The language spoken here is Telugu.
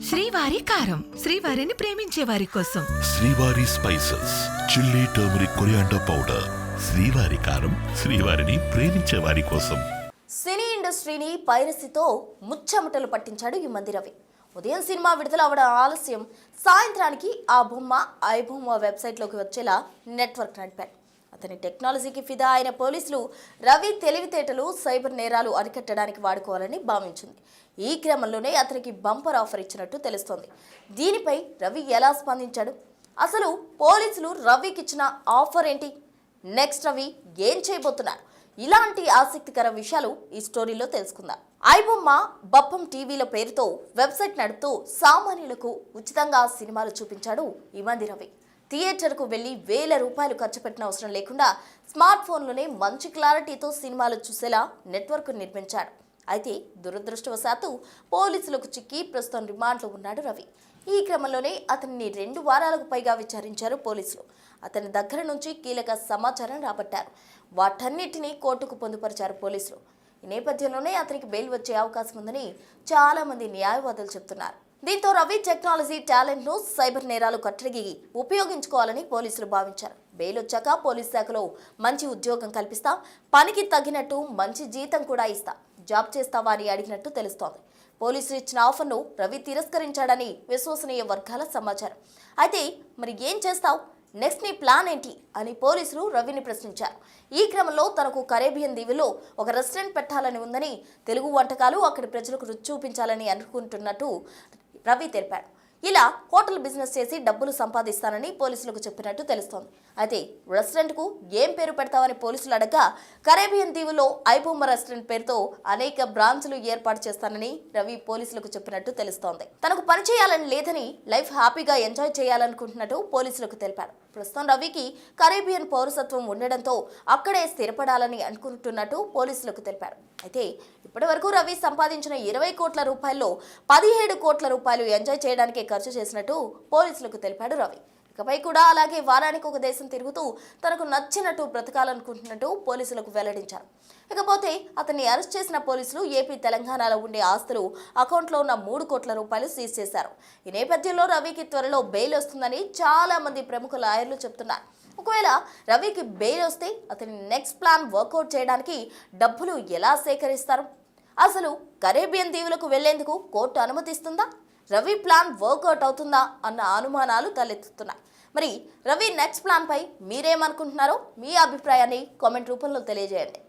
శ్రీవారి కారం, శ్రీవారిని ప్రేమించే వారి కోసం. శ్రీవారి spices, chilli, turmeric, coriander powder. శ్రీవారి కారం, శ్రీవారిని ప్రేమించే వారి కోసం. సినీ ఇండస్ట్రీని పైరసీతో ముచ్చమటలు పట్టించాడు ఈ మంది రవి. ఉదయం సినిమా విడుదల అవడం ఆలస్యం, సాయంత్రానికి ఆ బొమ్మ ఐబొమ్మ వెబ్సైట్లోకి వచ్చేలా నెట్వర్క్ నడిపాడు. అతని టెక్నాలజీకి ఫిదా అయిన పోలీసులు రవి తెలివితేటలు సైబర్ నేరాలు అరికట్టడానికి వాడుకోవాలని భావించింది. ఈ క్రమంలోనే అతనికి బంపర్ ఆఫర్ ఇచ్చినట్టు తెలుస్తోంది. దీనిపై రవి ఎలా స్పందించాడు? అసలు పోలీసులు రవికి ఇచ్చిన ఆఫర్ ఏంటి? నెక్స్ట్ రవి ఏం చేయబోతున్నారు? ఇలాంటి ఆసక్తికర విషయాలు ఈ స్టోరీలో తెలుసుకుందాం. ఐబొమ్మ బప్పం టీవీల పేరుతో వెబ్సైట్ నడుపుతూ సామాన్యులకు ఉచితంగా సినిమాలు చూపించాడు ఈ మంది రవి. థియేటర్కు వెళ్లి వేల రూపాయలు ఖర్చు పెట్టిన అవసరం లేకుండా స్మార్ట్ ఫోన్లోనే మంచి క్లారిటీతో సినిమాలు చూసేలా నెట్వర్క్ నిర్మించాడు. అయితే దురదృష్టవశాత్తు పోలీసులకు చిక్కి ప్రస్తుతం రిమాండ్లో ఉన్నాడు రవి. ఈ క్రమంలోనే అతన్ని 2 వారాలకు పైగా విచారించారు పోలీసులు. అతని దగ్గర నుంచి కీలక సమాచారం రాబట్టారు. వాటన్నిటినీ కోర్టుకు పొందుపరిచారు పోలీసులు. ఈ నేపథ్యంలోనే అతనికి బెయిల్ వచ్చే అవకాశం ఉందని చాలా మంది న్యాయవాదులు చెబుతున్నారు. దీంతో రవి టెక్నాలజీ టాలెంట్ ను సైబర్ నేరాలు కట్టడికి ఉపయోగించుకోవాలని పోలీసులు భావించారు. బెయిల్ వచ్చాక పోలీస్ శాఖలో మంచి ఉద్యోగం కల్పిస్తా, పనికి తగినట్టు మంచి జీతం కూడా ఇస్తా, జాబ్ చేస్తావా అని అడిగినట్టు తెలుస్తోంది. పోలీసులు ఇచ్చిన ఆఫర్ను రవి తిరస్కరించాడని విశ్వసనీయ వర్గాల సమాచారం. అయితే మరి ఏం చేస్తావు, నెక్స్ట్ నీ ప్లాన్ ఏంటి అని పోలీసులు రవిని ప్రశ్నించారు. ఈ క్రమంలో తనకు కరేబియన్ దీవిలో ఒక రెస్టారెంట్ పెట్టాలని ఉందని, తెలుగు వంటకాలు అక్కడి ప్రజలకు రుచి చూపించాలని అనుకుంటున్నట్టు రవి తెలిపాడు. ఇలా హోటల్ బిజినెస్ చేసి డబ్బులు సంపాదిస్తానని పోలీసులకు చెప్పినట్టు తెలుస్తోంది. అయితే రెస్టారెంట్కు ఏం పేరు పెడతామని పోలీసులు అడగ్గా కరేబియన్ దీవులో ఐబొమ్మ రెస్టారెంట్ పేరుతో అనేక బ్రాంచ్లు ఏర్పాటు చేస్తానని రవి పోలీసులకు చెప్పినట్టు తెలుస్తోంది. తనకు పని చేయాలని లేదని, లైఫ్ హ్యాపీగా ఎంజాయ్ చేయాలనుకుంటున్నట్టు పోలీసులకు తెలిపాడు. ప్రస్తుతం రవికి కరేబియన్ పౌరసత్వం ఉండడంతో అక్కడే స్థిరపడాలని అనుకుంటున్నట్టు పోలీసులకు తెలిపాడు. అయితే ఇప్పటి వరకు రవి సంపాదించిన 20 కోట్ల రూపాయల్లో 17 కోట్ల రూపాయలు ఎంజాయ్ చేయడానికి ఖర్చు చేసినట్టు పోలీసులకు తెలిపాడు రవి. ఇకపై కూడా అలాగే వారానికి ఒక దేశం తిరుగుతూ తనకు నచ్చినట్టు బ్రతకాలనుకుంటున్నట్టు పోలీసులకు వెల్లడించారు. ఇకపోతే అతన్ని అరెస్ట్ చేసిన పోలీసులు ఏపీ, తెలంగాణలో ఉండే ఆస్తులు, అకౌంట్లో ఉన్న 3 కోట్ల రూపాయలు సీజ్ చేశారు. ఈ నేపథ్యంలో రవికి త్వరలో బెయిల్ వస్తుందని చాలా మంది ప్రముఖ లాయర్లు చెబుతున్నారు. ఒకవేళ రవికి బెయిల్ వస్తే అతని నెక్స్ట్ ప్లాన్ వర్కౌట్ చేయడానికి డబ్బులు ఎలా సేకరిస్తారు? అసలు కరేబియన్ దీవులకు వెళ్లేందుకు కోర్టు అనుమతిస్తుందా? రవి ప్లాన్ వర్కౌట్ అవుతుందా అన్న అనుమానాలు తలెత్తుతున్నాయి. మరి రవి నెక్స్ట్ ప్లాన్ పై మీరేమనుకుంటున్నారో మీ అభిప్రాయాన్ని కామెంట్ రూపంలో తెలియజేయండి.